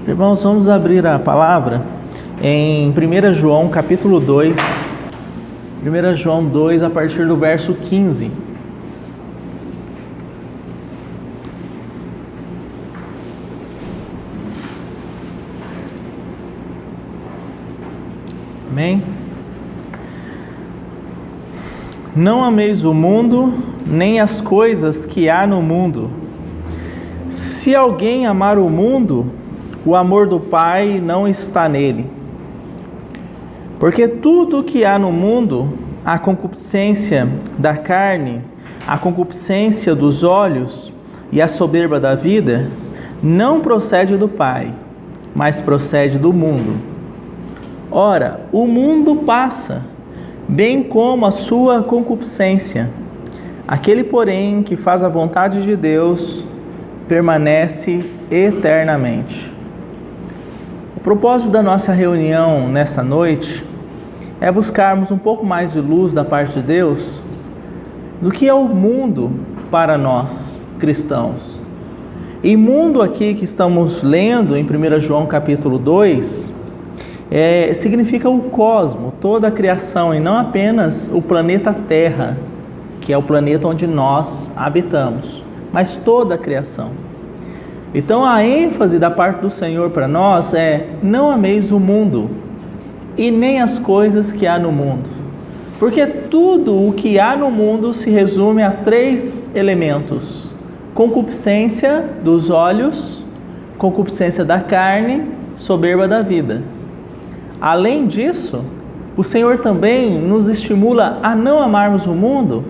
Irmãos, vamos abrir a palavra em 1 João capítulo 2, 1 João 2, a partir do verso 15. Amém? Não ameis o mundo, nem as coisas que há no mundo. Se alguém amar o mundo, o amor do Pai não está nele. Porque tudo que há no mundo, a concupiscência da carne, a concupiscência dos olhos e a soberba da vida, não procede do Pai, mas procede do mundo. Ora, o mundo passa, bem como a sua concupiscência. Aquele, porém, que faz a vontade de Deus, permanece eternamente. O propósito da nossa reunião nesta noite é buscarmos um pouco mais de luz da parte de Deus do que é o mundo para nós, cristãos. E mundo aqui que estamos lendo em 1 João capítulo 2, significa o cosmo, toda a criação, e não apenas o planeta Terra, que é o planeta onde nós habitamos, mas toda a criação. Então a ênfase da parte do Senhor para nós é: não ameis o mundo e nem as coisas que há no mundo. Porque tudo o que há no mundo se resume a 3 elementos: concupiscência dos olhos, concupiscência da carne, soberba da vida. Além disso, o Senhor também nos estimula a não amarmos o mundo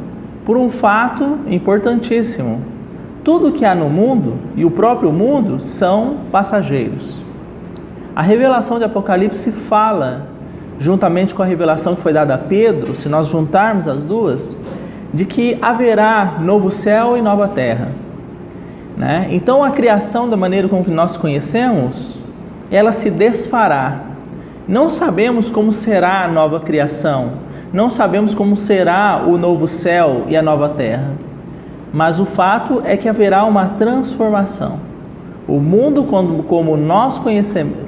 por um fato importantíssimo. Tudo que há no mundo e o próprio mundo são passageiros. A revelação de Apocalipse fala, juntamente com a revelação que foi dada a Pedro, se nós juntarmos as duas, de que haverá novo céu e nova terra, né? Então a criação, da maneira como que nós conhecemos, ela se desfará. Não sabemos como será a nova criação, não sabemos como será o novo céu e a nova terra. Mas o fato é que haverá uma transformação. O mundo como nós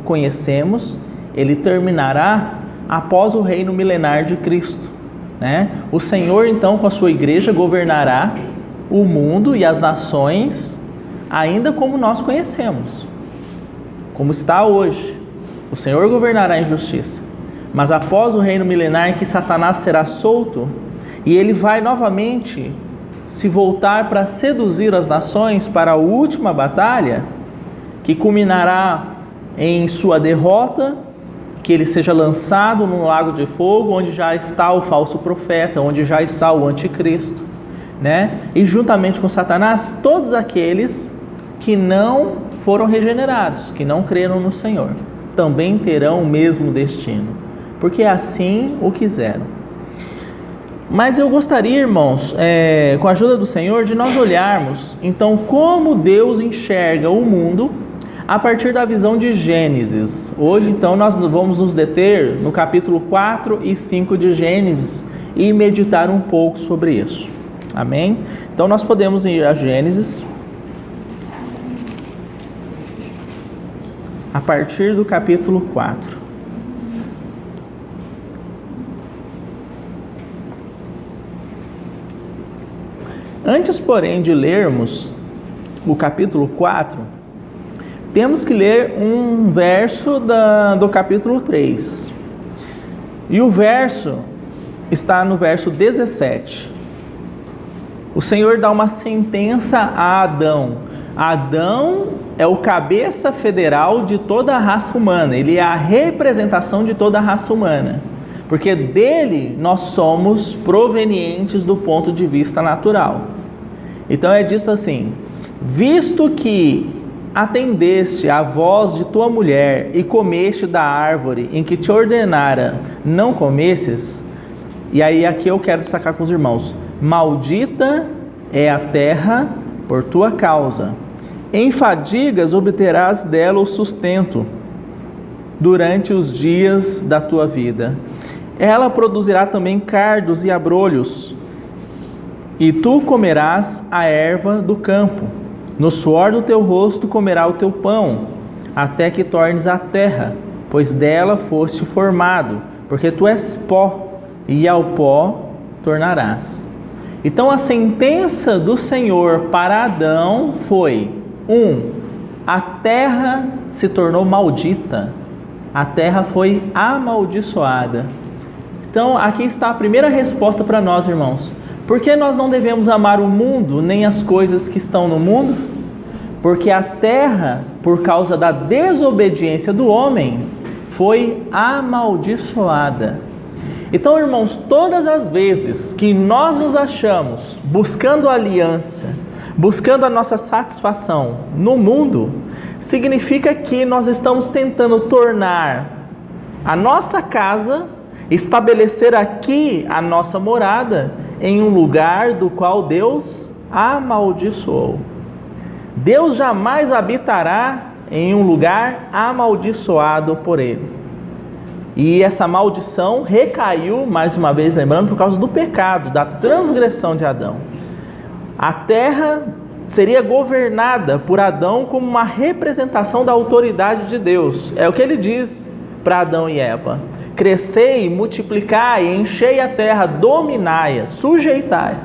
conhecemos, ele terminará após o reino milenar de Cristo, né? O Senhor, então, com a sua igreja, governará o mundo e as nações ainda como nós conhecemos, como está hoje. O Senhor governará em justiça. Mas após o reino milenar em que Satanás será solto, e ele vai novamente se voltar para seduzir as nações para a última batalha, que culminará em sua derrota, que ele seja lançado no lago de fogo, onde já está o falso profeta, onde já está o anticristo, né? E juntamente com Satanás, todos aqueles que não foram regenerados, que não creram no Senhor, também terão o mesmo destino, porque assim o quiseram. Mas eu gostaria, irmãos, com a ajuda do Senhor, de nós olharmos, então, como Deus enxerga o mundo a partir da visão de Gênesis. Hoje, então, nós vamos nos deter no capítulo 4 e 5 de Gênesis e meditar um pouco sobre isso. Amém? Então, nós podemos ir a Gênesis, a partir do capítulo 4. Antes, porém, de lermos o capítulo 4, temos que ler um verso do capítulo 3. E o verso está no verso 17. O Senhor dá uma sentença a Adão. Adão é o cabeça federal de toda a raça humana. Ele é a representação de toda a raça humana. Porque dele nós somos provenientes do ponto de vista natural. Então é dito assim: visto que atendeste à voz de tua mulher e comeste da árvore em que te ordenara não comesses, e aí aqui eu quero destacar com os irmãos: maldita é a terra por tua causa, em fadigas obterás dela o sustento durante os dias da tua vida. Ela produzirá também cardos e abrolhos, e tu comerás a erva do campo. No suor do teu rosto comerá o teu pão, até que tornes a terra, pois dela foste formado, porque tu és pó, e ao pó tornarás. Então a sentença do Senhor para Adão foi: a terra se tornou maldita, a terra foi amaldiçoada. Então aqui está a primeira resposta para nós, irmãos. Por que nós não devemos amar o mundo, nem as coisas que estão no mundo? Porque a terra, por causa da desobediência do homem, foi amaldiçoada. Então, irmãos, todas as vezes que nós nos achamos buscando aliança, buscando a nossa satisfação no mundo, significa que nós estamos tentando tornar a nossa casa, estabelecer aqui a nossa morada, em um lugar do qual Deus amaldiçoou. Deus jamais habitará em um lugar amaldiçoado por Ele. E essa maldição recaiu, mais uma vez lembrando, por causa do pecado, da transgressão de Adão. A terra seria governada por Adão como uma representação da autoridade de Deus. É o que ele diz para Adão e Eva: crescei, multiplicai, enchei a terra, dominai-a, sujeitai-a.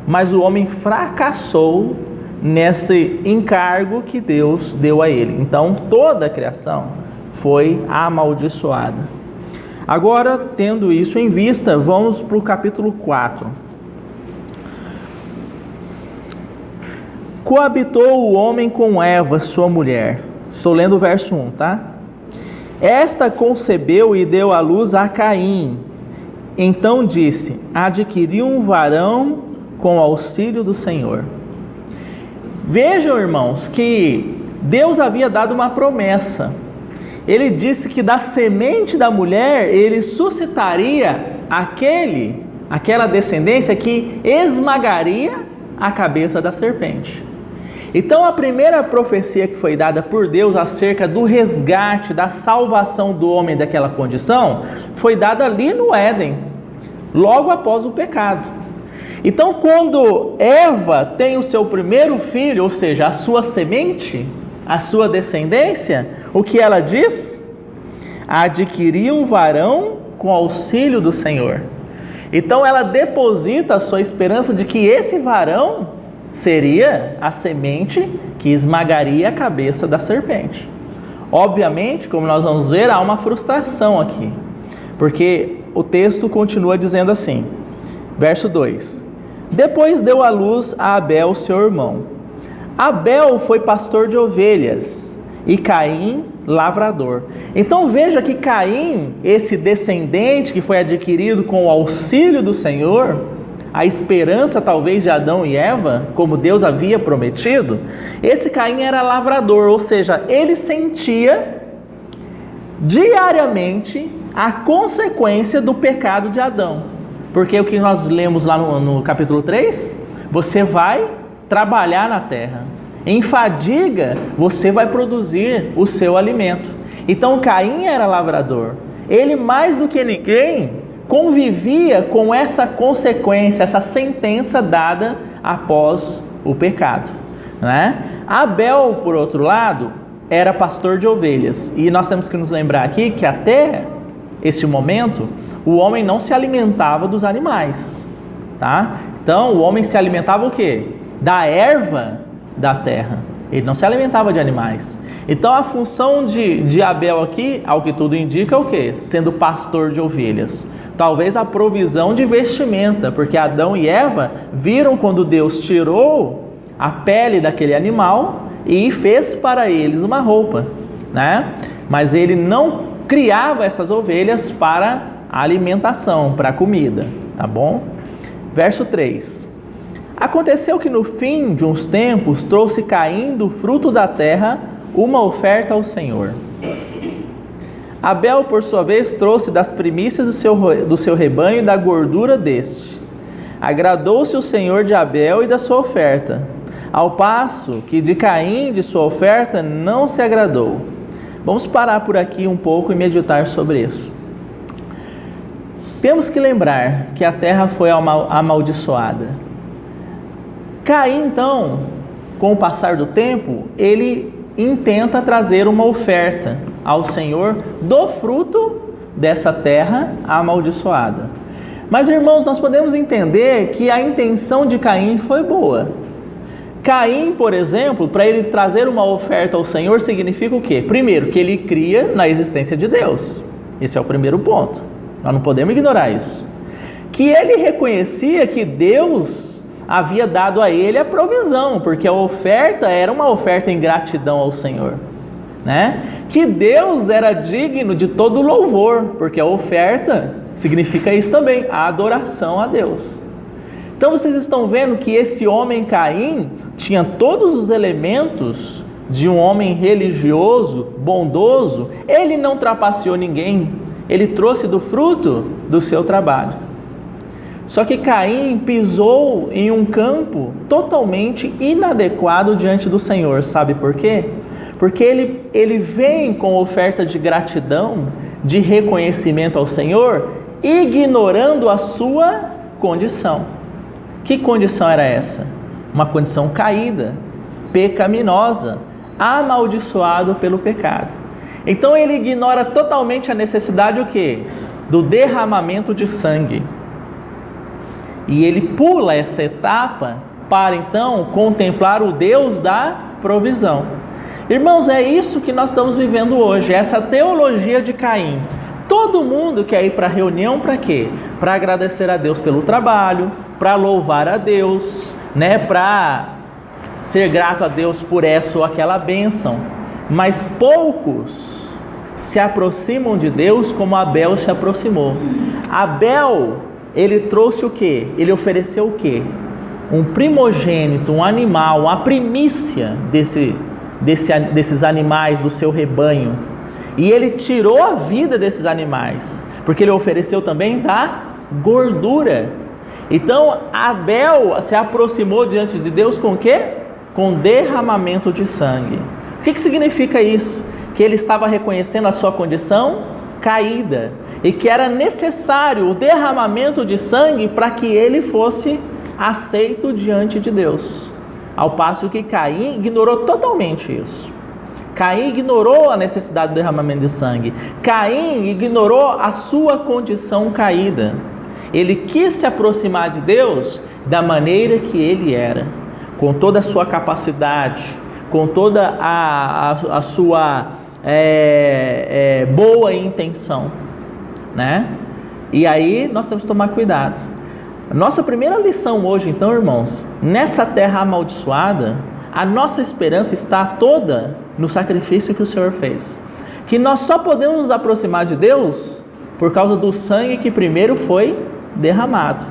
Mas o homem fracassou nesse encargo que Deus deu a ele. Então toda a criação foi amaldiçoada. Agora, tendo isso em vista, vamos para o capítulo 4. Coabitou o homem com Eva, sua mulher. Estou lendo o verso 1, tá? Esta concebeu e deu à luz a Caim. Então disse: adquiri um varão com auxílio do Senhor. Vejam, irmãos, que Deus havia dado uma promessa. Ele disse que da semente da mulher ele suscitaria aquela descendência que esmagaria a cabeça da serpente. Então a primeira profecia que foi dada por Deus acerca do resgate, da salvação do homem daquela condição, foi dada ali no Éden, logo após o pecado. Então quando Eva tem o seu primeiro filho, ou seja, a sua semente, a sua descendência, o que ela diz? Adquirir um varão com auxílio do Senhor. Então ela deposita a sua esperança de que esse varão seria a semente que esmagaria a cabeça da serpente. Obviamente, como nós vamos ver, há uma frustração aqui, porque o texto continua dizendo assim, verso 2: depois deu à luz a Abel, seu irmão. Abel foi pastor de ovelhas e Caim lavrador. Então veja que Caim, esse descendente que foi adquirido com o auxílio do Senhor, a esperança talvez de Adão e Eva, como Deus havia prometido, esse Caim era lavrador, ou seja, ele sentia diariamente a consequência do pecado de Adão. Porque o que nós lemos lá no capítulo 3, você vai trabalhar na terra, em fadiga você vai produzir o seu alimento. Então Caim era lavrador, ele mais do que ninguém convivia com essa consequência, essa sentença dada após o pecado, né? Abel, por outro lado, era pastor de ovelhas, e nós temos que nos lembrar aqui que até este momento o homem não se alimentava dos animais, tá? Então o homem se alimentava o quê? Da erva da terra. Ele não se alimentava de animais. Então a função de Abel aqui, ao que tudo indica, é o quê? Sendo pastor de ovelhas. Talvez a provisão de vestimenta, porque Adão e Eva viram quando Deus tirou a pele daquele animal e fez para eles uma roupa, né? Mas ele não criava essas ovelhas para a alimentação, para a comida, tá bom? Verso 3. Aconteceu que no fim de uns tempos trouxe Caim do fruto da terra uma oferta ao Senhor. Abel, por sua vez, trouxe das primícias do seu rebanho e da gordura deste. Agradou-se o Senhor de Abel e da sua oferta, ao passo que de Caim, de sua oferta, não se agradou. Vamos parar por aqui um pouco e meditar sobre isso. Temos que lembrar que a terra foi amaldiçoada. Caim, então, com o passar do tempo, ele intenta trazer uma oferta ao Senhor do fruto dessa terra amaldiçoada. Mas, irmãos, nós podemos entender que a intenção de Caim foi boa. Caim, por exemplo, para ele trazer uma oferta ao Senhor, significa o quê? Primeiro, que ele cria na existência de Deus. Esse é o primeiro ponto. Nós não podemos ignorar isso. Que ele reconhecia que Deus havia dado a ele a provisão, porque a oferta era uma oferta em gratidão ao Senhor, né? Que Deus era digno de todo louvor, porque a oferta significa isso também, a adoração a Deus. Então vocês estão vendo que esse homem Caim tinha todos os elementos de um homem religioso, bondoso. Ele não trapaceou ninguém, ele trouxe do fruto do seu trabalho. Só que Caim pisou em um campo totalmente inadequado diante do Senhor. Sabe por quê? Porque ele vem com oferta de gratidão, de reconhecimento ao Senhor, ignorando a sua condição. Que condição era essa? Uma condição caída, pecaminosa, amaldiçoado pelo pecado. Então ele ignora totalmente a necessidade o quê? Do derramamento de sangue. E ele pula essa etapa para então contemplar o Deus da provisão. Irmãos, é isso que nós estamos vivendo hoje, essa teologia de Caim. Todo mundo quer ir para a reunião para quê? Para agradecer a Deus pelo trabalho, para louvar a Deus, né? Para ser grato a Deus por essa ou aquela bênção. Mas poucos se aproximam de Deus como Abel se aproximou. Abel, ele trouxe o quê? Ele ofereceu o quê? Um primogênito, um animal, uma primícia desses animais do seu rebanho. E ele tirou a vida desses animais, porque ele ofereceu também da gordura. Então Abel se aproximou diante de Deus com o quê? Com derramamento de sangue. O que significa isso? Que ele estava reconhecendo a sua condição caída e que era necessário o derramamento de sangue para que ele fosse aceito diante de Deus. Ao passo que Caim ignorou totalmente isso. Caim ignorou a necessidade do derramamento de sangue. Caim ignorou a sua condição caída. Ele quis se aproximar de Deus da maneira que ele era, com toda a sua capacidade, com toda a sua boa intenção, né? E aí nós temos que tomar cuidado. Nossa primeira lição hoje, então, irmãos, nessa terra amaldiçoada, a nossa esperança está toda no sacrifício que o Senhor fez. Que nós só podemos nos aproximar de Deus por causa do sangue que primeiro foi derramado.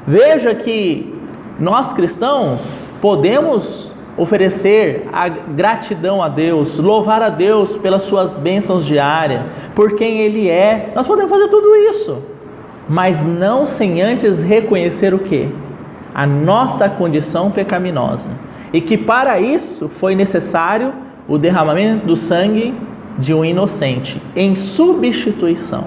Veja que nós cristãos podemos oferecer a gratidão a Deus, louvar a Deus pelas suas bênçãos diárias, por quem Ele é. Nós podemos fazer tudo isso, mas não sem antes reconhecer o quê? A nossa condição pecaminosa. E que para isso foi necessário o derramamento do sangue de um inocente, em substituição.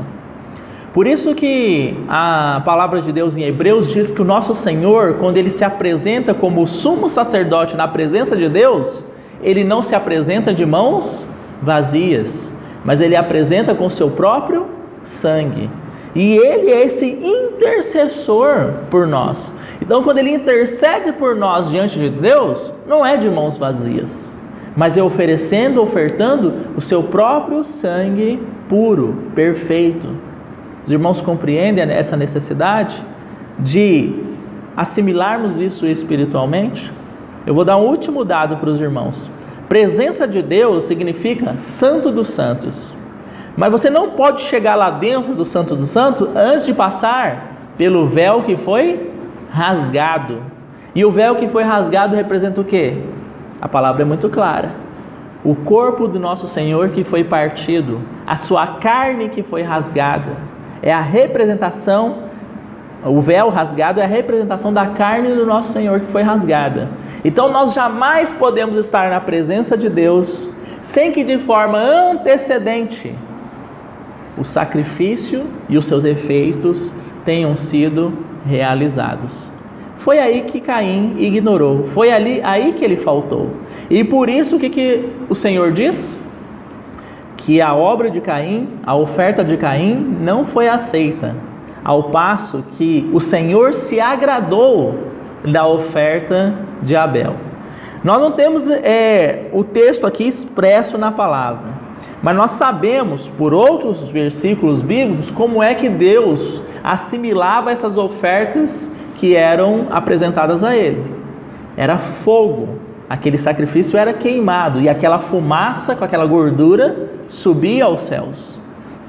Por isso que a palavra de Deus em Hebreus diz que o nosso Senhor, quando Ele se apresenta como sumo sacerdote na presença de Deus, Ele não se apresenta de mãos vazias, mas Ele apresenta com o seu próprio sangue. E Ele é esse intercessor por nós. Então, quando Ele intercede por nós diante de Deus, não é de mãos vazias, mas é ofertando o seu próprio sangue puro, perfeito. Os irmãos compreendem essa necessidade de assimilarmos isso espiritualmente? Eu vou dar um último dado para os irmãos. Presença de Deus significa Santo dos Santos. Mas você não pode chegar lá dentro do Santo dos Santos antes de passar pelo véu que foi rasgado. E o véu que foi rasgado representa o quê? A palavra é muito clara. O corpo do nosso Senhor que foi partido, a sua carne que foi rasgada. É a representação, o véu rasgado é a representação da carne do nosso Senhor que foi rasgada. Então nós jamais podemos estar na presença de Deus sem que de forma antecedente o sacrifício e os seus efeitos tenham sido realizados. Foi aí que Caim ignorou, foi aí que ele faltou. E por isso o que o Senhor diz? Que a obra de Caim, a oferta de Caim não foi aceita, ao passo que o Senhor se agradou da oferta de Abel. Nós não temos o texto aqui expresso na palavra, mas nós sabemos por outros versículos bíblicos como é que Deus assimilava essas ofertas que eram apresentadas a ele. Era fogo, aquele sacrifício era queimado e aquela fumaça com aquela gordura subia aos céus,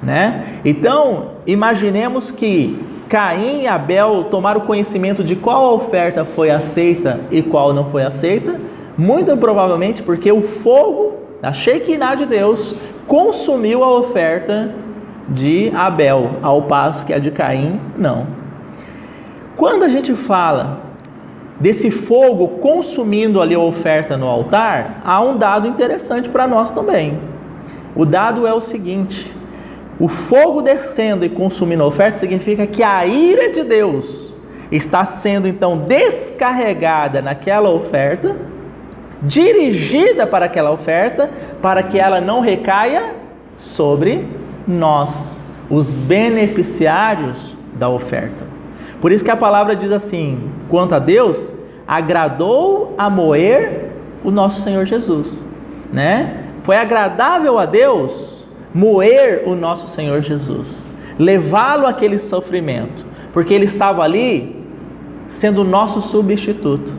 né? Então, imaginemos que Caim e Abel tomaram conhecimento de qual oferta foi aceita e qual não foi aceita, muito provavelmente porque o fogo da Shekinah de Deus consumiu a oferta de Abel, ao passo que a de Caim não. Quando a gente fala desse fogo consumindo ali a oferta no altar, há um dado interessante para nós também. O dado é o seguinte: o fogo descendo e consumindo a oferta significa que a ira de Deus está sendo então descarregada naquela oferta, dirigida para aquela oferta, para que ela não recaia sobre nós, os beneficiários da oferta. Por isso que a palavra diz assim: quanto a Deus, agradou a moer o nosso Senhor Jesus, né? Foi agradável a Deus moer o nosso Senhor Jesus, levá-lo àquele sofrimento, porque ele estava ali sendo o nosso substituto.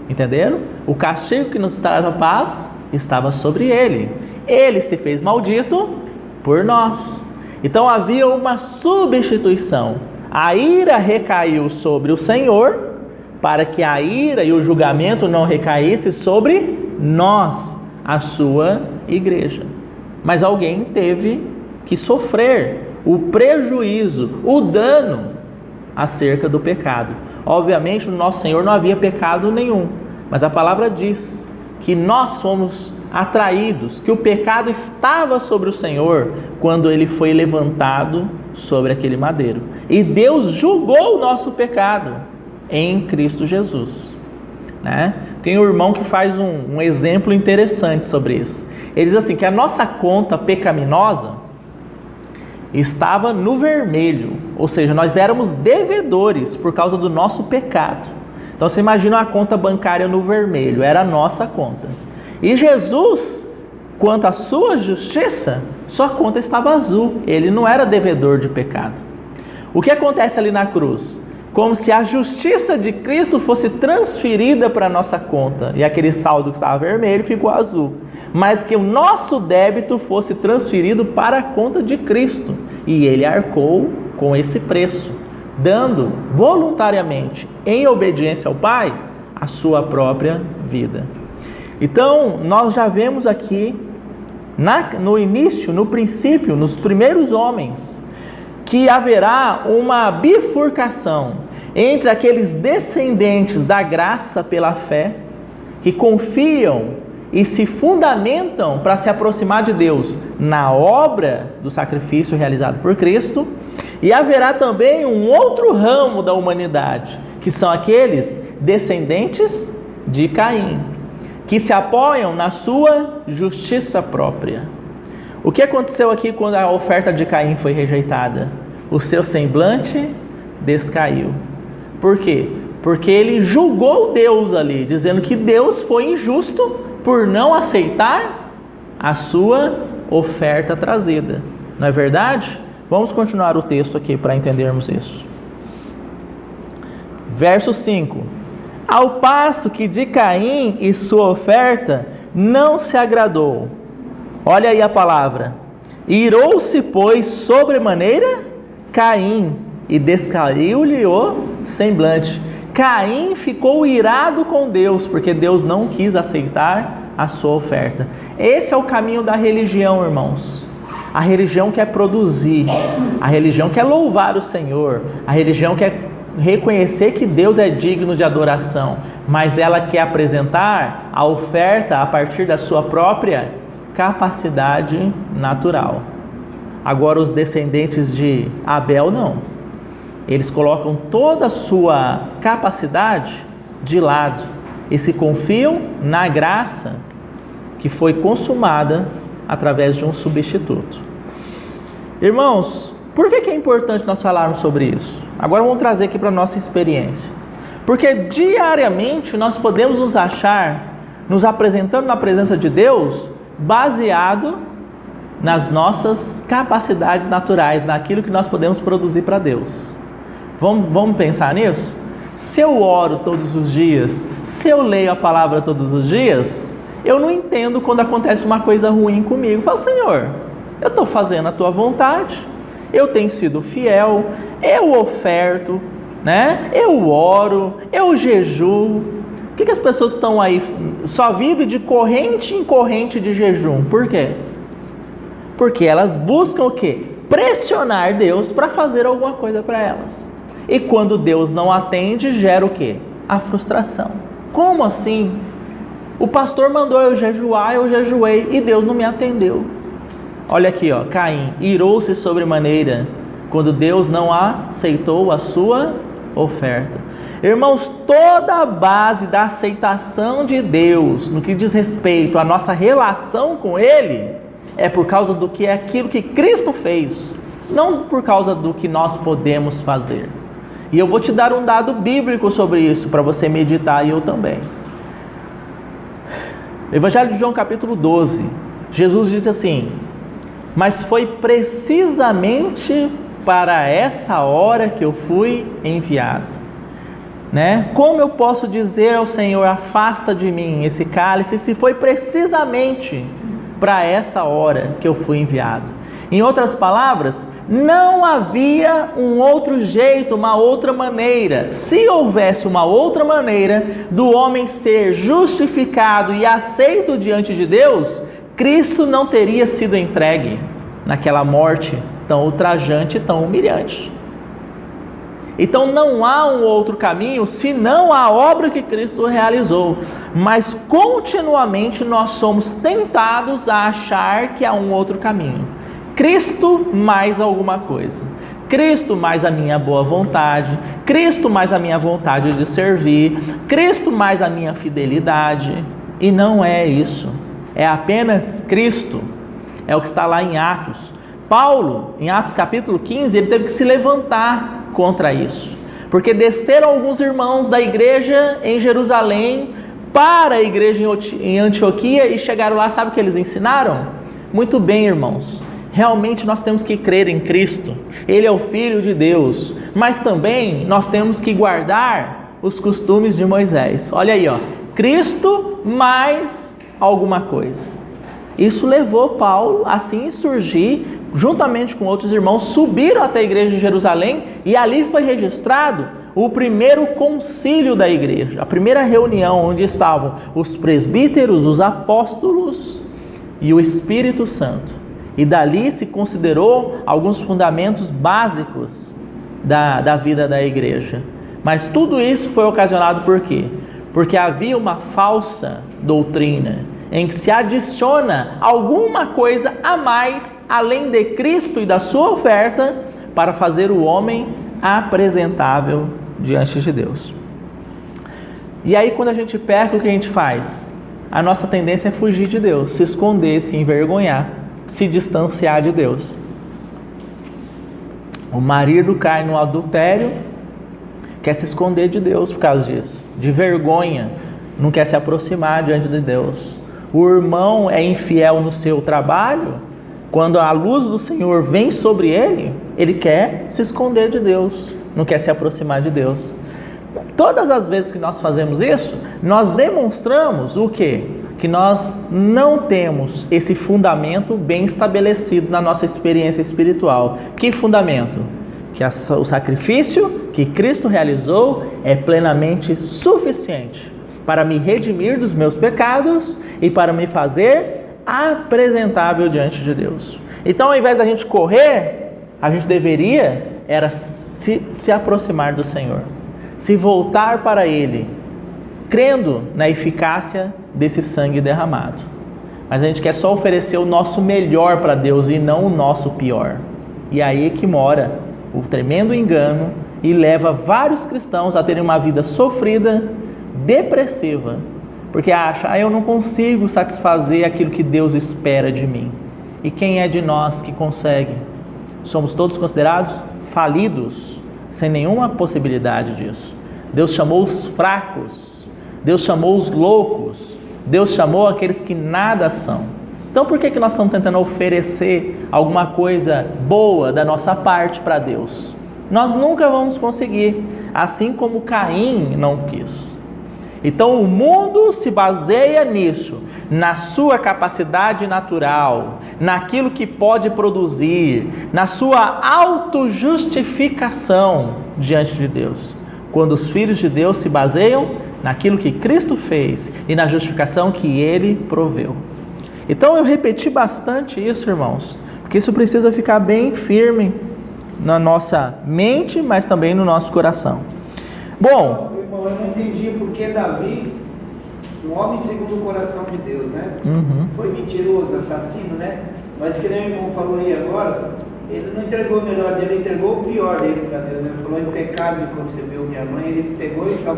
Entenderam? O castigo que nos traz a paz estava sobre ele. Ele se fez maldito por nós. Então havia uma substituição. A ira recaiu sobre o Senhor, para que a ira e o julgamento não recaísse sobre nós, a sua igreja. Mas alguém teve que sofrer o prejuízo, o dano acerca do pecado. Obviamente no nosso Senhor não havia pecado nenhum, mas a palavra diz que nós fomos atraídos, que o pecado estava sobre o Senhor quando ele foi levantado sobre aquele madeiro. E Deus julgou o nosso pecado em Cristo Jesus, né? Tem um irmão que faz um exemplo interessante sobre isso. Ele diz assim, que a nossa conta pecaminosa estava no vermelho, ou seja, nós éramos devedores por causa do nosso pecado. Então você imagina a conta bancária no vermelho, era a nossa conta. E Jesus, quanto à sua justiça, sua conta estava azul, ele não era devedor de pecado. O que acontece ali na cruz? Como se a justiça de Cristo fosse transferida para a nossa conta, e aquele saldo que estava vermelho ficou azul, mas que o nosso débito fosse transferido para a conta de Cristo, e ele arcou com esse preço, dando voluntariamente, em obediência ao Pai, a sua própria vida. Então, nós já vemos aqui, no início, no princípio, nos primeiros homens, que haverá uma bifurcação entre aqueles descendentes da graça pela fé, que confiam e se fundamentam para se aproximar de Deus na obra do sacrifício realizado por Cristo, e haverá também um outro ramo da humanidade, que são aqueles descendentes de Caim, que se apoiam na sua justiça própria. O que aconteceu aqui quando a oferta de Caim foi rejeitada? O seu semblante descaiu. Por quê? Porque ele julgou Deus ali, dizendo que Deus foi injusto por não aceitar a sua oferta trazida. Não é verdade? Vamos continuar o texto aqui para entendermos isso. Verso 5. Ao passo que de Caim e sua oferta não se agradou. Olha aí a palavra. Irou-se, pois, sobremaneira Caim, e descaiu-lhe o semblante. Caim ficou irado com Deus, porque Deus não quis aceitar a sua oferta. Esse é o caminho da religião, irmãos. A religião quer produzir, a religião quer louvar o Senhor, a religião quer reconhecer que Deus é digno de adoração, mas ela quer apresentar a oferta a partir da sua própria capacidade natural. Agora os descendentes de Abel não. Eles colocam toda a sua capacidade de lado e se confiam na graça que foi consumada através de um substituto. Irmãos, por que é importante nós falarmos sobre isso? Agora vamos trazer aqui para a nossa experiência. Porque diariamente nós podemos nos achar, nos apresentando na presença de Deus, baseado nas nossas capacidades naturais, naquilo que nós podemos produzir para Deus. Vamos pensar nisso? Se eu oro todos os dias, se eu leio a palavra todos os dias, eu não entendo quando acontece uma coisa ruim comigo. Eu falo, Senhor, eu estou fazendo a tua vontade, eu tenho sido fiel, eu oferto, né? Eu oro, eu jejuo. Por que as pessoas estão aí, só vivem de corrente em corrente de jejum? Por quê? Porque elas buscam o quê? Pressionar Deus para fazer alguma coisa para elas. E quando Deus não atende, gera o quê? A frustração. Como assim? O pastor mandou eu jejuar, eu jejuei e Deus não me atendeu. Olha aqui, ó, Caim irou-se sobremaneira quando Deus não aceitou a sua oferta. Irmãos, toda a base da aceitação de Deus no que diz respeito à nossa relação com Ele é por causa do que é aquilo que Cristo fez, não por causa do que nós podemos fazer. E eu vou te dar um dado bíblico sobre isso para você meditar e eu também. Evangelho de João capítulo 12, Jesus disse assim: mas foi precisamente para essa hora que eu fui enviado. Né? Como eu posso dizer ao Senhor, afasta de mim esse cálice, se foi precisamente para essa hora que eu fui enviado? Em outras palavras, não havia um outro jeito, uma outra maneira. Se houvesse uma outra maneira do homem ser justificado e aceito diante de Deus, Cristo não teria sido entregue naquela morte tão ultrajante, tão humilhante. Então não há um outro caminho senão a obra que Cristo realizou. Mas continuamente nós somos tentados a achar que há um outro caminho. Cristo mais alguma coisa. Cristo mais a minha boa vontade. Cristo mais a minha vontade de servir. Cristo mais a minha fidelidade. E não é isso. É apenas Cristo. É o que está lá em Atos. Paulo, em Atos capítulo 15, ele teve que se levantar contra isso. Porque desceram alguns irmãos da igreja em Jerusalém para a igreja em Antioquia e chegaram lá, sabe o que eles ensinaram? Muito bem, irmãos. Realmente nós temos que crer em Cristo. Ele é o Filho de Deus. Mas também nós temos que guardar os costumes de Moisés. Olha aí, ó. Cristo mais alguma coisa. Isso levou Paulo a se insurgir, juntamente com outros irmãos, subiram até a igreja de Jerusalém e ali foi registrado o primeiro concílio da igreja, a primeira reunião onde estavam os presbíteros, os apóstolos e o Espírito Santo. E dali se considerou alguns fundamentos básicos da vida da igreja. Mas tudo isso foi ocasionado por quê? Porque havia uma falsa doutrina em que se adiciona alguma coisa a mais, além de Cristo e da sua oferta, para fazer o homem apresentável diante de Deus. E aí quando a gente peca, o que a gente faz? A nossa tendência é fugir de Deus, se esconder, se envergonhar, se distanciar de Deus. O marido cai no adultério, quer se esconder de Deus por causa disso, de vergonha, não quer se aproximar diante de Deus. O irmão é infiel no seu trabalho, quando a luz do Senhor vem sobre ele, ele quer se esconder de Deus, não quer se aproximar de Deus. Todas as vezes que nós fazemos isso, nós demonstramos o quê? Que nós não temos esse fundamento bem estabelecido na nossa experiência espiritual. Que fundamento? Que o sacrifício que Cristo realizou é plenamente suficiente para me redimir dos meus pecados e para me fazer apresentável diante de Deus. Então, ao invés da gente correr, a gente deveria se aproximar do Senhor, se voltar para Ele, crendo na eficácia desse sangue derramado. Mas a gente quer só oferecer o nosso melhor para Deus e não o nosso pior. E aí que mora o tremendo engano e leva vários cristãos a terem uma vida sofrida, depressiva, porque acha, eu não consigo satisfazer aquilo que Deus espera de mim. E quem é de nós que consegue? Somos todos considerados falidos, sem nenhuma possibilidade disso. Deus chamou os fracos, Deus chamou os loucos, Deus chamou aqueles que nada são. Então por que nós estamos tentando oferecer alguma coisa boa da nossa parte para Deus? Nós nunca vamos conseguir, assim como Caim não quis. Então o mundo se baseia nisso, na sua capacidade natural, naquilo que pode produzir, na sua autojustificação diante de Deus. Quando os filhos de Deus se baseiam naquilo que Cristo fez e na justificação que Ele proveu. Então eu repeti bastante isso, irmãos, porque isso precisa ficar bem firme na nossa mente, mas também no nosso coração. Bom, eu não entendi porque Davi, um homem segundo o coração de Deus, né? Foi mentiroso, assassino, né? Mas que nem o irmão falou aí agora, ele não entregou o melhor dele, ele entregou o pior dele para Deus. Ele falou, em pecado me concebeu minha mãe, ele pegou e só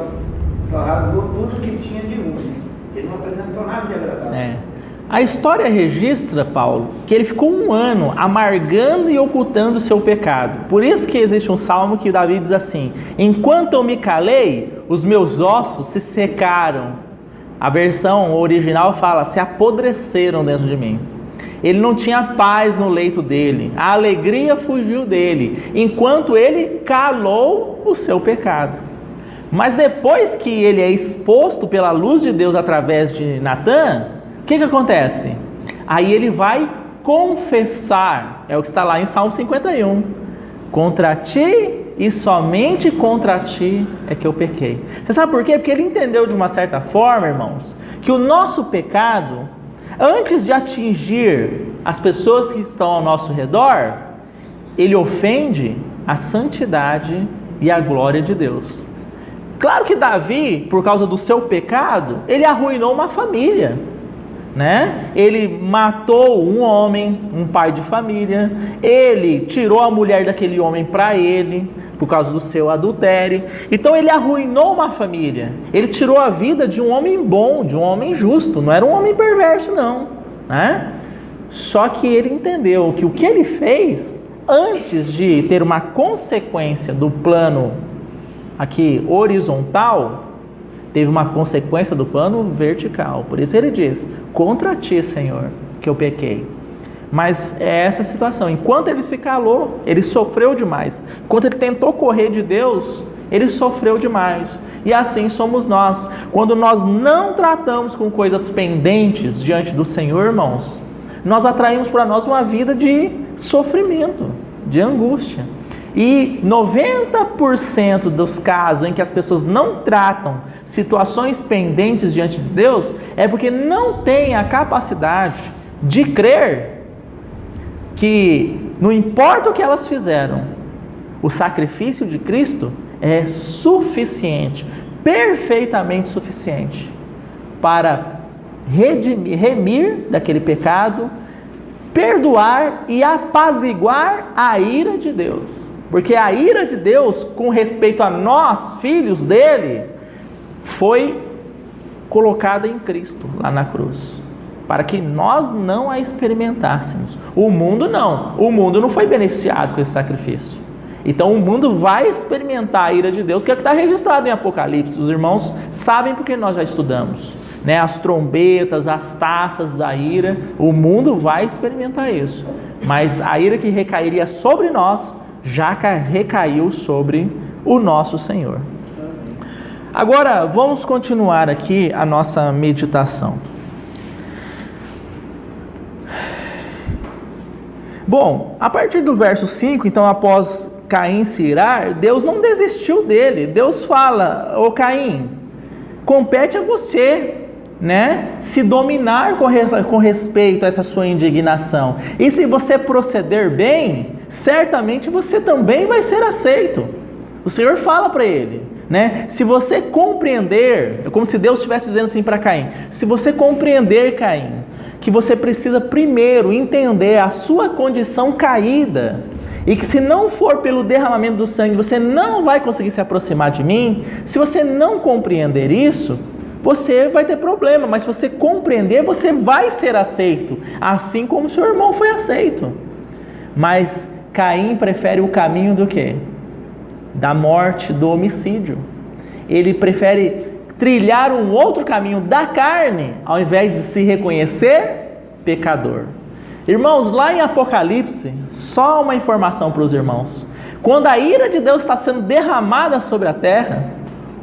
rasgou tudo que tinha de ruim. Ele não apresentou nada de agradável. A história registra, Paulo, que ele ficou 1 ano amargando e ocultando o seu pecado. Por isso que existe um salmo que Davi diz assim: enquanto eu me calei, os meus ossos se secaram. A versão original fala, se apodreceram dentro de mim. Ele não tinha paz no leito dele, a alegria fugiu dele, enquanto ele calou o seu pecado. Mas depois que ele é exposto pela luz de Deus através de Natã, o que acontece? Aí ele vai confessar, é o que está lá em Salmo 51. Contra ti e somente contra ti é que eu pequei. Você sabe por quê? Porque ele entendeu de uma certa forma, irmãos, que o nosso pecado, antes de atingir as pessoas que estão ao nosso redor, ele ofende a santidade e a glória de Deus. Claro que Davi, por causa do seu pecado, ele arruinou uma família, né? Ele matou um homem, um pai de família, ele tirou a mulher daquele homem para ele, por causa do seu adultério. Então ele arruinou uma família, ele tirou a vida de um homem bom, de um homem justo, não era um homem perverso não, né? Só que ele entendeu que o que ele fez, antes de ter uma consequência do plano aqui horizontal, teve uma consequência do plano vertical. Por isso ele diz, contra ti, Senhor, que eu pequei. Mas é essa situação, enquanto ele se calou, ele sofreu demais. Enquanto ele tentou correr de Deus, ele sofreu demais. E assim somos nós. Quando nós não tratamos com coisas pendentes diante do Senhor, irmãos, nós atraímos para nós uma vida de sofrimento, de angústia. E 90% dos casos em que as pessoas não tratam situações pendentes diante de Deus é porque não têm a capacidade de crer que não importa o que elas fizeram, o sacrifício de Cristo é suficiente, perfeitamente suficiente para remir daquele pecado, perdoar e apaziguar a ira de Deus. Porque a ira de Deus, com respeito a nós, filhos dele, foi colocada em Cristo, lá na cruz, para que nós não a experimentássemos. O mundo não foi beneficiado com esse sacrifício. Então o mundo vai experimentar a ira de Deus, que é o que está registrado em Apocalipse. Os irmãos sabem porque nós já estudamos, né? As trombetas, as taças da ira, o mundo vai experimentar isso. Mas a ira que recairia sobre nós, já recaiu sobre o nosso Senhor. Agora, vamos continuar aqui a nossa meditação. Bom, a partir do verso 5, então, após Caim se irar, Deus não desistiu dele. Deus fala, ô Caim, compete a você, né, se dominar com respeito a essa sua indignação. E se você proceder bem, certamente você também vai ser aceito. O Senhor fala para ele, né? Se você compreender, é como se Deus estivesse dizendo assim para Caim, se você compreender, Caim, que você precisa primeiro entender a sua condição caída e que se não for pelo derramamento do sangue, você não vai conseguir se aproximar de mim, se você não compreender isso, você vai ter problema, mas se você compreender, você vai ser aceito, assim como seu irmão foi aceito. Mas Caim prefere o caminho do quê? Da morte, do homicídio. Ele prefere trilhar um outro caminho da carne, ao invés de se reconhecer pecador. Irmãos, lá em Apocalipse, só uma informação para os irmãos. Quando a ira de Deus está sendo derramada sobre a terra,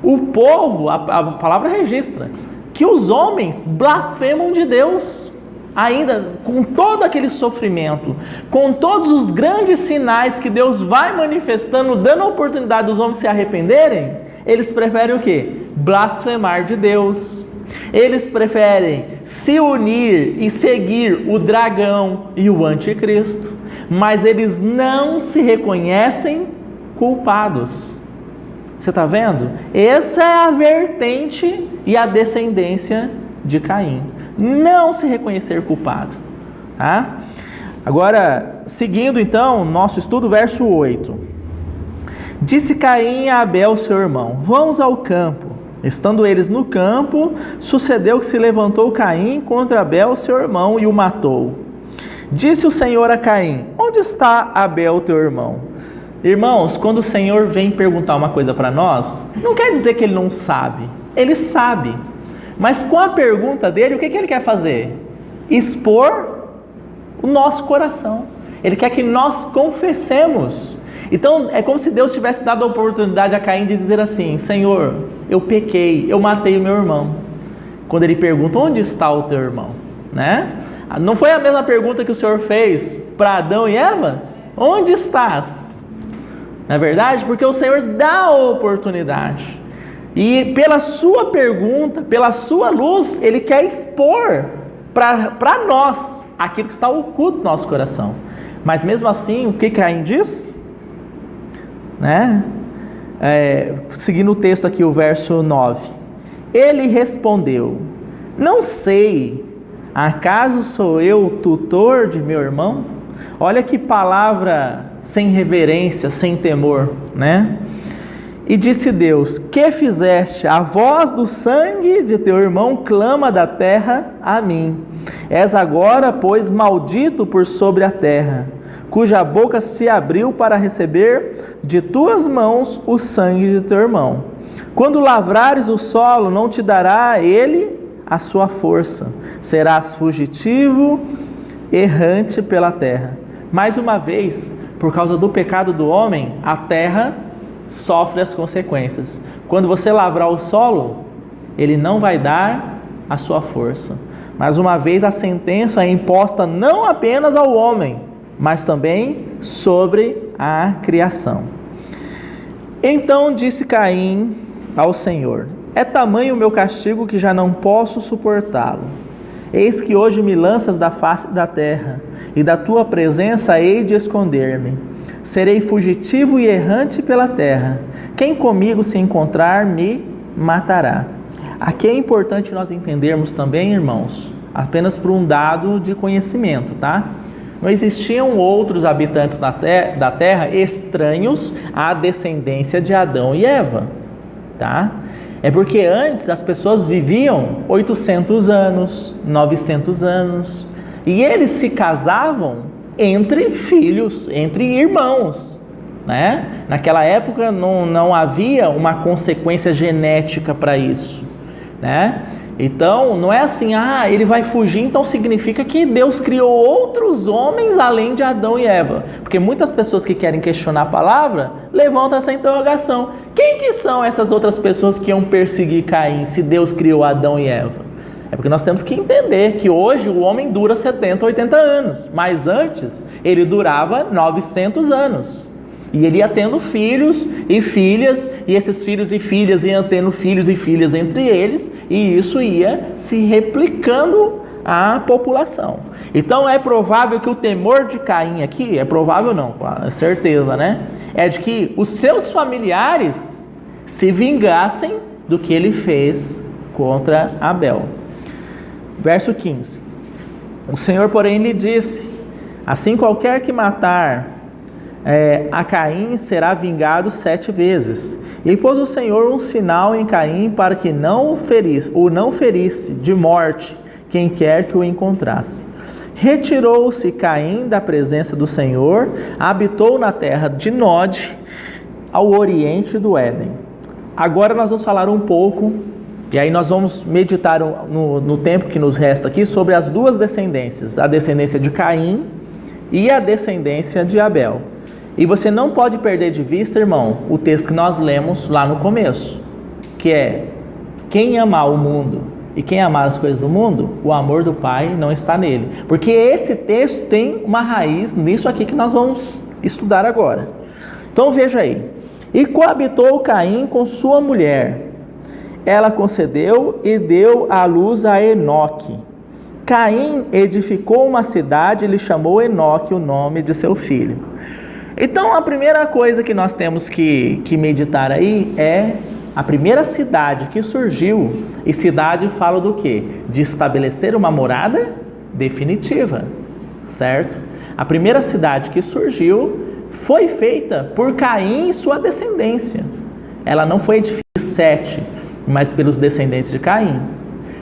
o povo, a palavra registra, que os homens blasfemam de Deus. Ainda com todo aquele sofrimento, com todos os grandes sinais que Deus vai manifestando, dando a oportunidade dos homens se arrependerem, eles preferem o quê? Blasfemar de Deus. Eles preferem se unir e seguir o dragão e o anticristo, mas eles não se reconhecem culpados. Você está vendo? Essa é a vertente e a descendência de Caim. Não se reconhecer culpado. Tá? Agora, seguindo então, nosso estudo, verso 8. Disse Caim a Abel, seu irmão, vamos ao campo. Estando eles no campo, sucedeu que se levantou Caim contra Abel, seu irmão, e o matou. Disse o Senhor a Caim, onde está Abel, teu irmão? Irmãos, quando o Senhor vem perguntar uma coisa para nós, não quer dizer que ele não sabe. Ele sabe. Mas com a pergunta dele, o que ele quer fazer? Expor o nosso coração. Ele quer que nós confessemos. Então, é como se Deus tivesse dado a oportunidade a Caim de dizer assim, Senhor, eu pequei, eu matei o meu irmão. Quando ele pergunta, onde está o teu irmão? Né? Não foi a mesma pergunta que o Senhor fez para Adão e Eva? Onde estás? Não é verdade? Porque o Senhor dá a oportunidade. E pela sua pergunta, pela sua luz, Ele quer expor para nós aquilo que está oculto no nosso coração. Mas mesmo assim, o que Caim diz? Né? Seguindo o texto aqui, o verso 9. Ele respondeu, não sei, acaso sou eu o tutor de meu irmão? Olha que palavra sem reverência, sem temor, né? E disse Deus, que fizeste? A voz do sangue de teu irmão clama da terra a mim. És agora, pois, maldito por sobre a terra, cuja boca se abriu para receber de tuas mãos o sangue de teu irmão. Quando lavrares o solo, não te dará ele a sua força. Serás fugitivo, errante pela terra. Mais uma vez, por causa do pecado do homem, a terra sofre as consequências. Quando você lavrar o solo, ele não vai dar a sua força. Mais uma vez, a sentença é imposta não apenas ao homem, mas também sobre a criação. Então disse Caim ao Senhor, é tamanho o meu castigo que já não posso suportá-lo. Eis que hoje me lanças da face da terra, e da tua presença hei de esconder-me. Serei fugitivo e errante pela terra. Quem comigo se encontrar, me matará. Aqui é importante nós entendermos também, irmãos, apenas por um dado de conhecimento, tá? Não existiam outros habitantes da terra estranhos à descendência de Adão e Eva, tá? É porque antes as pessoas viviam 800 anos, 900 anos, e eles se casavam entre filhos, entre irmãos, né? Naquela época não havia uma consequência genética para isso, né? Então, não é assim, ele vai fugir, então significa que Deus criou outros homens além de Adão e Eva. Porque muitas pessoas que querem questionar a palavra, levantam essa interrogação. Quem que são essas outras pessoas que iam perseguir Caim, se Deus criou Adão e Eva? É porque nós temos que entender que hoje o homem dura 70, 80 anos. Mas antes, ele durava 900 anos. E ele ia tendo filhos e filhas, e esses filhos e filhas iam tendo filhos e filhas entre eles, e isso ia se replicando à população. Então é provável que o temor de Caim aqui, é provável não, com certeza, né? É de que os seus familiares se vingassem do que ele fez contra Abel. Verso 15. O Senhor, porém, lhe disse, assim qualquer que matar a Caim será vingado 7 vezes. E pôs o Senhor um sinal em Caim para que não ferisse de morte quem quer que o encontrasse. Retirou-se Caim da presença do Senhor, habitou na terra de Nod, ao oriente do Éden. Agora nós vamos falar um pouco, e aí nós vamos meditar no tempo que nos resta aqui, sobre as duas descendências, a descendência de Caim e a descendência de Abel. E você não pode perder de vista, irmão, o texto que nós lemos lá no começo, que é: quem amar o mundo e quem amar as coisas do mundo, o amor do Pai não está nele. Porque esse texto tem uma raiz nisso aqui que nós vamos estudar agora. Então veja aí: e coabitou Caim com sua mulher, ela concedeu e deu à luz a Enoque. Caim edificou uma cidade e lhe chamou Enoque, o nome de seu filho. Então a primeira coisa que nós temos que meditar aí é a primeira cidade que surgiu. E cidade fala do quê? De estabelecer uma morada definitiva, certo? A primeira cidade que surgiu foi feita por Caim e sua descendência. Ela não foi edificada por Sete, mas pelos descendentes de Caim.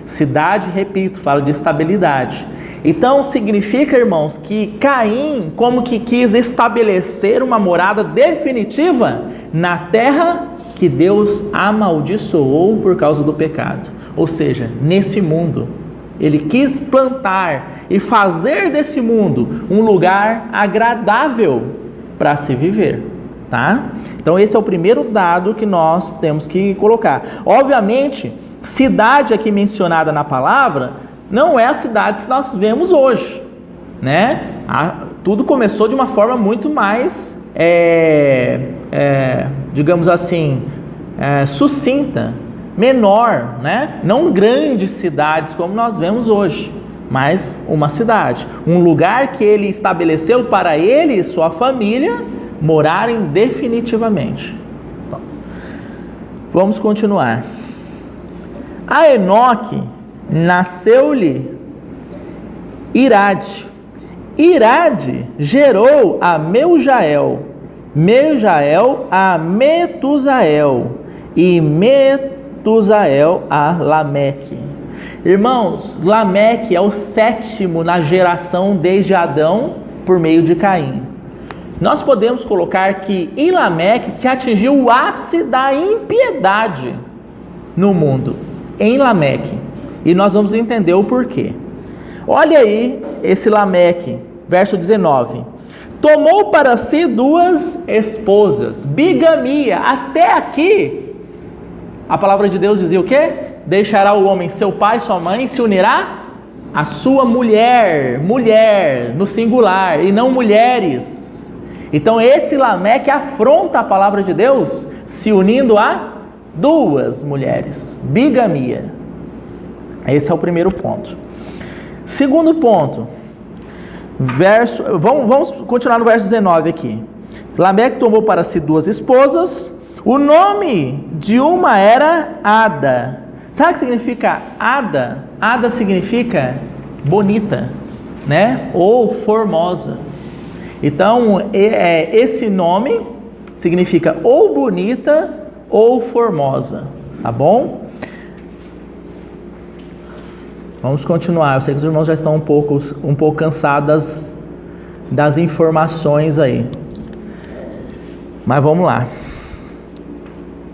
Cidade, repito, fala de estabilidade. Então significa, irmãos, que Caim como que quis estabelecer uma morada definitiva na terra que Deus amaldiçoou por causa do pecado. Ou seja, nesse mundo. Ele quis plantar e fazer desse mundo um lugar agradável para se viver, tá? Então esse é o primeiro dado que nós temos que colocar. Obviamente, cidade aqui mencionada na palavra não é a cidade que nós vemos hoje, né? Tudo começou de uma forma muito mais, digamos assim, sucinta, menor, né? Não grandes cidades como nós vemos hoje, mas uma cidade, um lugar que ele estabeleceu para ele e sua família morarem definitivamente. Então, vamos continuar. A Enoque nasceu-lhe Irade. Irade gerou a Meujael, Meujael a Metusael e Metusael a Lameque. Irmãos, Lameque é o 7º na geração desde Adão por meio de Caim. Nós podemos colocar que em Lameque se atingiu o ápice da impiedade no mundo, em Lameque. E nós vamos entender o porquê. Olha aí esse Lameque, verso 19. Tomou para si 2 esposas, bigamia. Até aqui, a palavra de Deus dizia o quê? Deixará o homem seu pai, sua mãe, e se unirá à sua mulher, mulher no singular, e não mulheres. Então esse Lameque afronta a palavra de Deus, se unindo a 2 mulheres, bigamia. Esse é o primeiro ponto. Segundo ponto, vamos continuar no verso 19 aqui. Lameque tomou para si 2 esposas, o nome de uma era Ada. Sabe o que significa Ada? Ada significa bonita, né? Ou formosa. Então, esse nome significa ou bonita ou formosa, tá bom? Vamos continuar. Eu sei que os irmãos já estão um pouco cansados das informações aí. Mas vamos lá.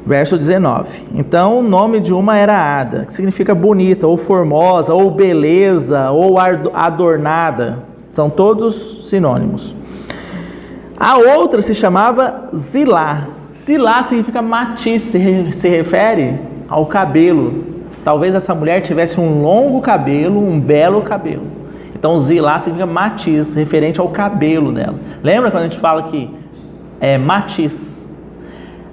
Verso 19. Então, o nome de uma era Ada, que significa bonita, ou formosa, ou beleza, ou adornada. São todos sinônimos. A outra se chamava Zilá. Zilá significa matiz, se refere ao cabelo. Talvez essa mulher tivesse um longo cabelo, um belo cabelo. Então Zilá significa matiz, referente ao cabelo dela. Lembra quando a gente fala que é matiz?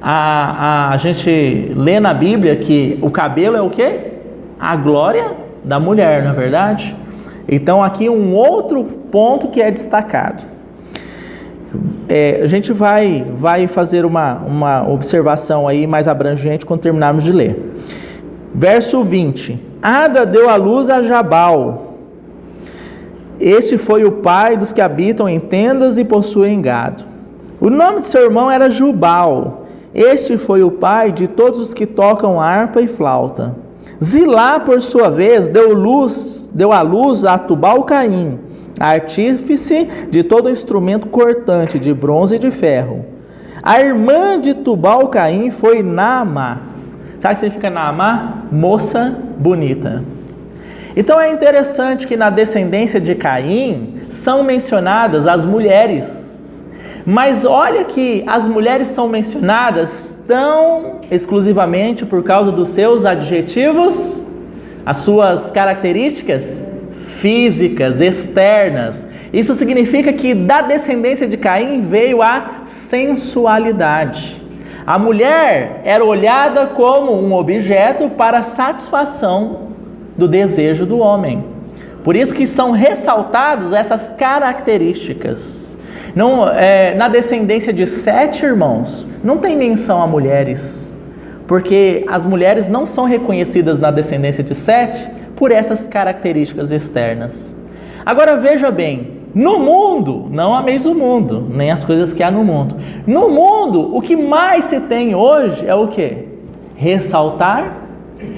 A gente lê na Bíblia que o cabelo é o quê? A glória da mulher, não é verdade? Então aqui um outro ponto que é destacado. A gente vai fazer uma observação aí mais abrangente quando terminarmos de ler. Verso 20. Ada deu à luz a Jabal. Este foi o pai dos que habitam em tendas e possuem gado. O nome de seu irmão era Jubal. Este foi o pai de todos os que tocam harpa e flauta. Zilá, por sua vez, deu à luz a Tubal-Caim, artífice de todo instrumento cortante de bronze e de ferro. A irmã de Tubal-Caim foi Naamá. Sabe o que significa Naamá? Moça bonita. Então é interessante que na descendência de Caim são mencionadas as mulheres. Mas olha que as mulheres são mencionadas tão exclusivamente por causa dos seus adjetivos, as suas características físicas, externas. Isso significa que da descendência de Caim veio a sensualidade. A mulher era olhada como um objeto para a satisfação do desejo do homem. Por isso que são ressaltadas essas características. Não, na descendência de 7 irmãos, não tem menção a mulheres, porque as mulheres não são reconhecidas na descendência de 7 por essas características externas. Agora veja bem, no mundo, não ameis o mundo, nem as coisas que há no mundo. No mundo, o que mais se tem hoje é o quê? Ressaltar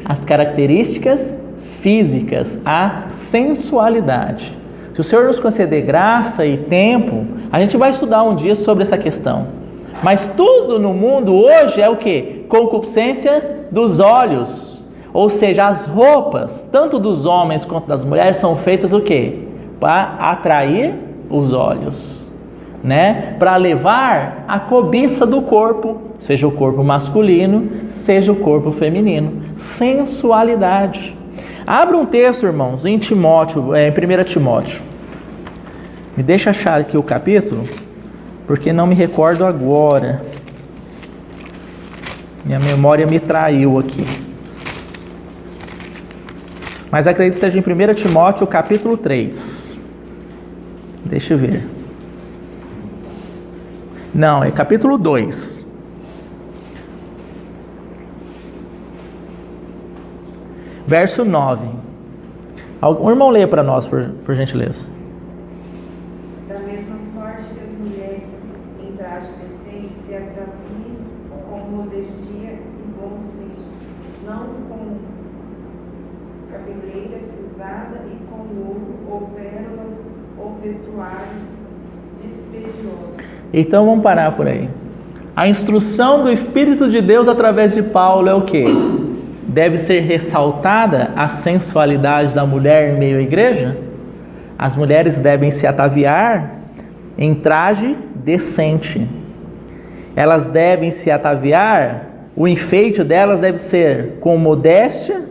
as características físicas, a sensualidade. Se o Senhor nos conceder graça e tempo, a gente vai estudar um dia sobre essa questão. Mas tudo no mundo hoje é o quê? Concupiscência dos olhos. Ou seja, as roupas, tanto dos homens quanto das mulheres, são feitas o quê? Para atrair os olhos, né? Para levar a cobiça do corpo, seja o corpo masculino, seja o corpo feminino. Sensualidade. Abra um texto, irmãos, em Timóteo, em 1 Timóteo. Me deixa achar aqui o capítulo, porque não me recordo agora. Minha memória me traiu aqui. Mas acredito que esteja em 1 Timóteo, capítulo 3. Deixa eu ver. Não, é capítulo 2. Verso 9. Um irmão leia para nós, por gentileza. Da mesma sorte que as mulheres em traje decente se atraviem com modestia e bom senso, não com cabeleira frisada e com ouro ou pérolas ou vestuários dispendiosos. Então vamos parar por aí. A instrução do Espírito de Deus através de Paulo é o quê? Deve ser ressaltada a sensualidade da mulher em meio à igreja? As mulheres devem se ataviar em traje decente. Elas devem se ataviar, o enfeite delas deve ser com modéstia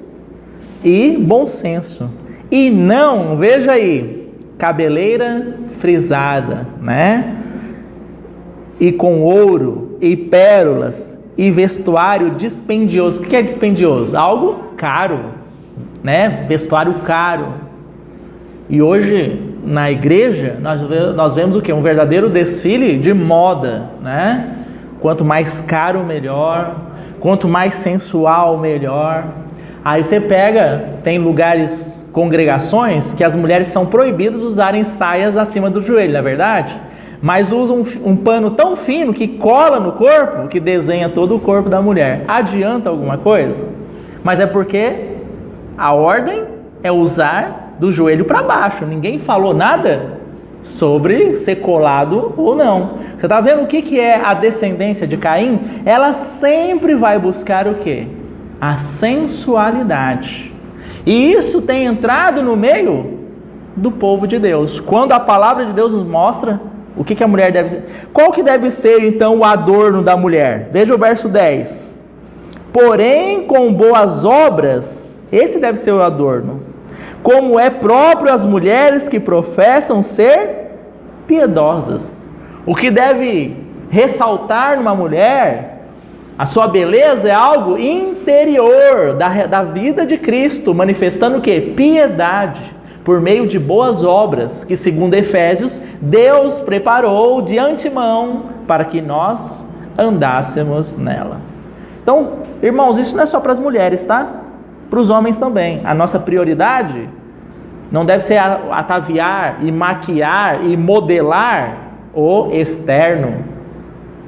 e bom senso. E não, veja aí, cabeleira frisada, né? E com ouro e pérolas e vestuário dispendioso. O que é dispendioso? Algo caro, né? Vestuário caro. E hoje, na igreja, nós vemos o quê? Um verdadeiro desfile de moda, né? Quanto mais caro, melhor. Quanto mais sensual, melhor. Aí você pega, tem lugares, congregações, que as mulheres são proibidas de usarem saias acima do joelho, não é verdade? Mas usam um pano tão fino que cola no corpo, que desenha todo o corpo da mulher. Adianta alguma coisa? Mas é porque a ordem é usar do joelho para baixo. Ninguém falou nada sobre ser colado ou não. Você está vendo o que é a descendência de Caim? Ela sempre vai buscar o quê? A sensualidade. E isso tem entrado no meio do povo de Deus. Quando a palavra de Deus nos mostra o que a mulher deve ser. Qual que deve ser então o adorno da mulher? Veja o verso 10. Porém, com boas obras, esse deve ser o adorno, como é próprio às mulheres que professam ser piedosas. O que deve ressaltar numa mulher, a sua beleza, é algo interior da vida de Cristo, manifestando o quê? Piedade, por meio de boas obras, que segundo Efésios, Deus preparou de antemão para que nós andássemos nela. Então, irmãos, isso não é só para as mulheres, tá? Para os homens também. A nossa prioridade não deve ser ataviar e maquiar e modelar o externo,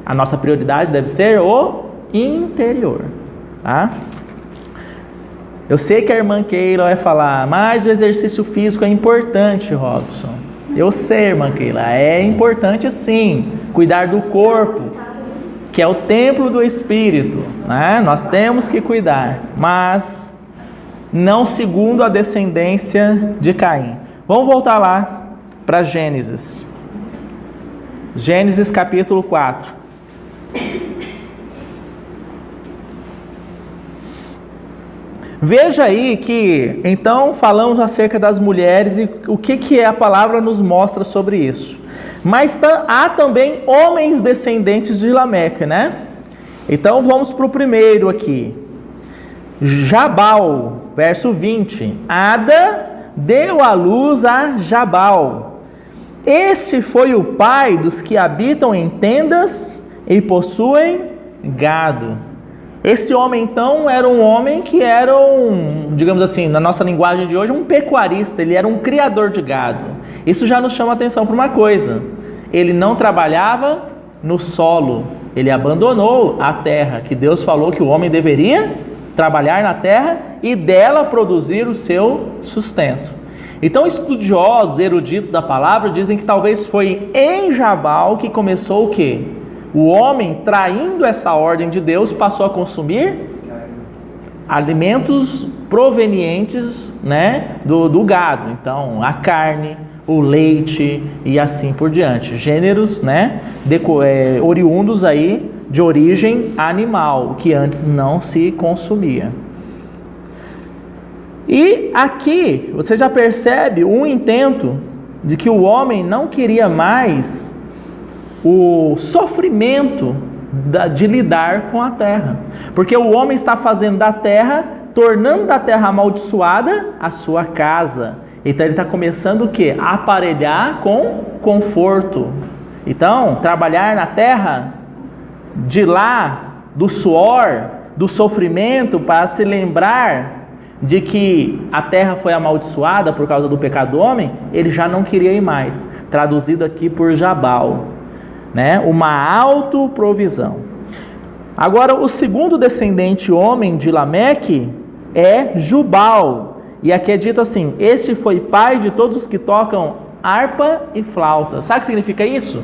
A nossa prioridade deve ser o interior, tá? Eu sei que a irmã Keila vai falar, mas o exercício físico é importante, Robson. Eu sei, irmã Keila, é importante sim, cuidar do corpo, que é o templo do Espírito, né? Nós temos que cuidar, mas não segundo a descendência de Caim. Vamos voltar lá para Gênesis. Gênesis capítulo 4. Veja aí que, então, falamos acerca das mulheres e o que a palavra nos mostra sobre isso. Mas há também homens descendentes de Lameque, né? Então, vamos para o primeiro aqui. Jabal, verso 20. Ada deu à luz a Jabal. Este foi o pai dos que habitam em tendas e possuem gado. Esse homem, então, era um homem que era digamos assim, na nossa linguagem de hoje, um pecuarista. Ele era um criador de gado. Isso já nos chama a atenção para uma coisa. Ele não trabalhava no solo. Ele abandonou a terra, que Deus falou que o homem deveria trabalhar na terra e dela produzir o seu sustento. Então, estudiosos, eruditos da palavra, dizem que talvez foi em Jabal que começou o quê? O homem, traindo essa ordem de Deus, passou a consumir alimentos provenientes, né, do gado. Então, a carne, o leite e assim por diante. Gêneros, né, oriundos aí de origem animal, que antes não se consumia. E aqui você já percebe um intento de que o homem não queria mais o sofrimento de lidar com a terra, porque o homem está fazendo da terra, tornando da terra amaldiçoada a sua casa. Então ele está começando o quê? A aparelhar com conforto. Então, trabalhar na terra, de lá, do suor, do sofrimento, para se lembrar de que a terra foi amaldiçoada por causa do pecado do homem, ele já não queria ir mais. Traduzido aqui por Jabal, né? Uma autoprovisão. Agora, o segundo descendente homem de Lameque é Jubal. E aqui é dito assim: este foi pai de todos os que tocam harpa e flauta. Sabe o que significa isso?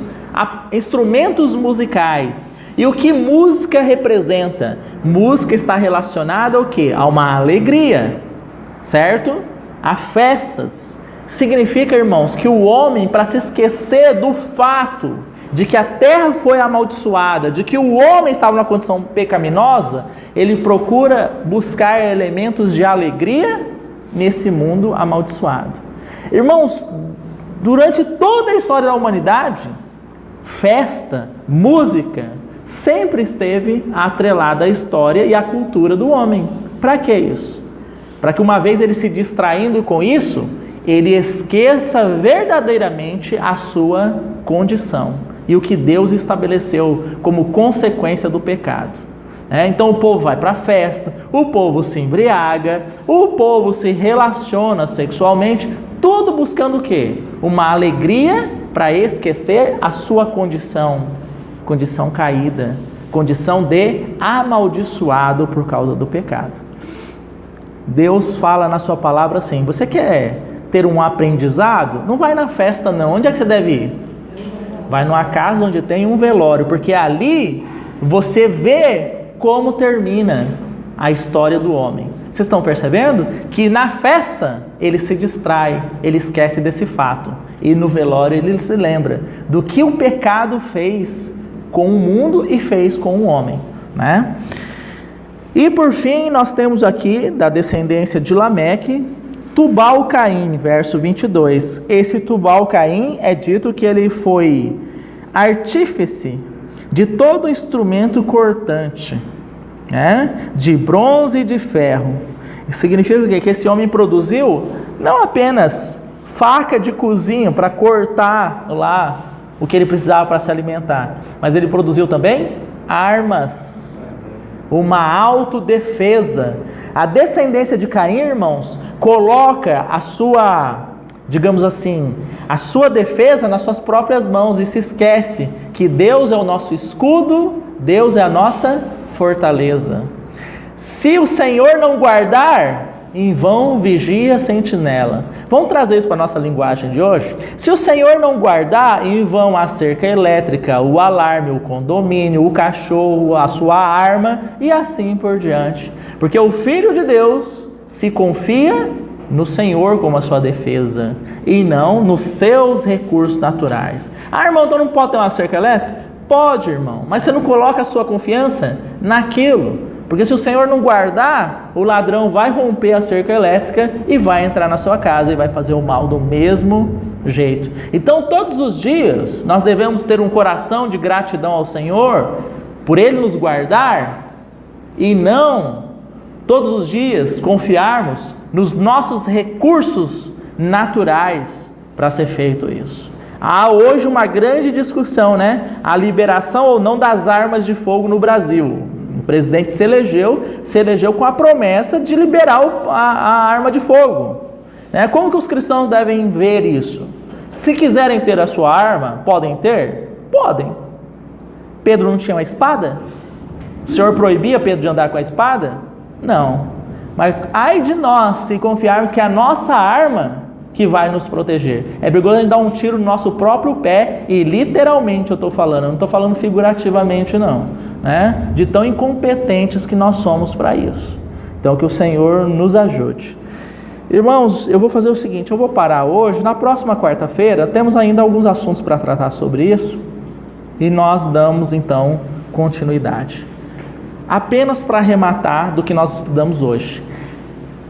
Instrumentos musicais. E o que música representa? Música está relacionada ao quê? A uma alegria, certo? A festas. Significa, irmãos, que o homem, para se esquecer do fato de que a terra foi amaldiçoada, de que o homem estava numa condição pecaminosa, ele procura buscar elementos de alegria nesse mundo amaldiçoado. Irmãos, durante toda a história da humanidade, festa, música, sempre esteve atrelada à história e à cultura do homem. Para que isso? Para que uma vez ele se distraindo com isso, ele esqueça verdadeiramente a sua condição e o que Deus estabeleceu como consequência do pecado. Então o povo vai para a festa, o povo se embriaga, o povo se relaciona sexualmente, tudo buscando o quê? Uma alegria para esquecer a sua condição caída, condição de amaldiçoado por causa do pecado. Deus fala na sua palavra assim: você quer ter um aprendizado? Não vai na festa não. Onde é que você deve ir? Vai numa casa onde tem um velório, porque ali você vê como termina a história do homem. Vocês estão percebendo que na festa ele se distrai, ele esquece desse fato, e no velório ele se lembra do que o pecado fez com o mundo e fez com o homem, né? E por fim nós temos aqui da descendência de Lameque, Tubal-Caim, verso 22. Esse Tubal-Caim é dito que ele foi artífice de todo instrumento cortante, né? De bronze e de ferro. Isso significa o quê? Que esse homem produziu não apenas faca de cozinha para cortar lá o que ele precisava para se alimentar, mas ele produziu também armas, uma autodefesa. A descendência de Caim, irmãos, coloca a sua digamos assim, a sua defesa nas suas próprias mãos e se esquece que Deus é o nosso escudo, Deus é a nossa fortaleza. Se o Senhor não guardar, em vão vigia a sentinela. Vamos trazer isso para a nossa linguagem de hoje? Se o Senhor não guardar, em vão a cerca elétrica, o alarme, o condomínio, o cachorro, a sua arma e assim por diante. Porque o Filho de Deus se confia no Senhor como a sua defesa e não nos seus recursos naturais. Ah, irmão, então não pode ter uma cerca elétrica? Pode, irmão, mas você não coloca a sua confiança naquilo. Porque se o Senhor não guardar, o ladrão vai romper a cerca elétrica e vai entrar na sua casa e vai fazer o mal do mesmo jeito. Então, todos os dias, nós devemos ter um coração de gratidão ao Senhor por Ele nos guardar e não, todos os dias, confiarmos nos nossos recursos naturais para ser feito isso. Há hoje uma grande discussão, né? A liberação ou não das armas de fogo no Brasil. O presidente se elegeu com a promessa de liberar a arma de fogo. Como que os cristãos devem ver isso? Se quiserem ter a sua arma, podem ter? Podem. Pedro não tinha uma espada? O Senhor proibia Pedro de andar com a espada? Não. Mas ai de nós se confiarmos que é a nossa arma que vai nos proteger. É perigoso a gente dar um tiro no nosso próprio pé, e literalmente eu estou falando, eu não estou falando figurativamente não, né? De tão incompetentes que nós somos para isso. Então que o Senhor nos ajude. Irmãos, eu vou fazer o seguinte, eu vou parar hoje, na próxima quarta-feira temos ainda alguns assuntos para tratar sobre isso, e nós damos então continuidade. Apenas para arrematar do que nós estudamos hoje.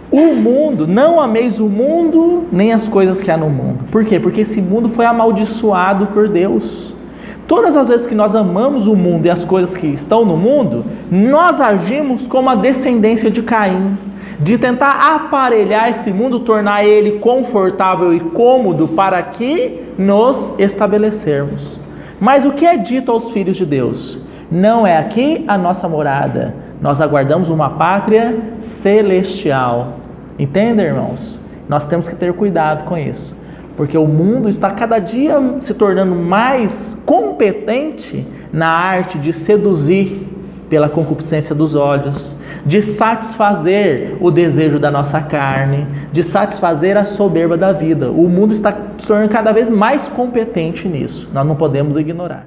O mundo, não ameis o mundo, nem as coisas que há no mundo. Por quê? Porque esse mundo foi amaldiçoado por Deus. Todas as vezes que nós amamos o mundo e as coisas que estão no mundo, nós agimos como a descendência de Caim, de tentar aparelhar esse mundo, tornar ele confortável e cômodo para que nos estabelecermos. Mas o que é dito aos filhos de Deus? Não é aqui a nossa morada. Nós aguardamos uma pátria celestial. Entendem, irmãos? Nós temos que ter cuidado com isso. Porque o mundo está cada dia se tornando mais competente na arte de seduzir pela concupiscência dos olhos, de satisfazer o desejo da nossa carne, de satisfazer a soberba da vida. O mundo está se tornando cada vez mais competente nisso. Nós não podemos ignorar.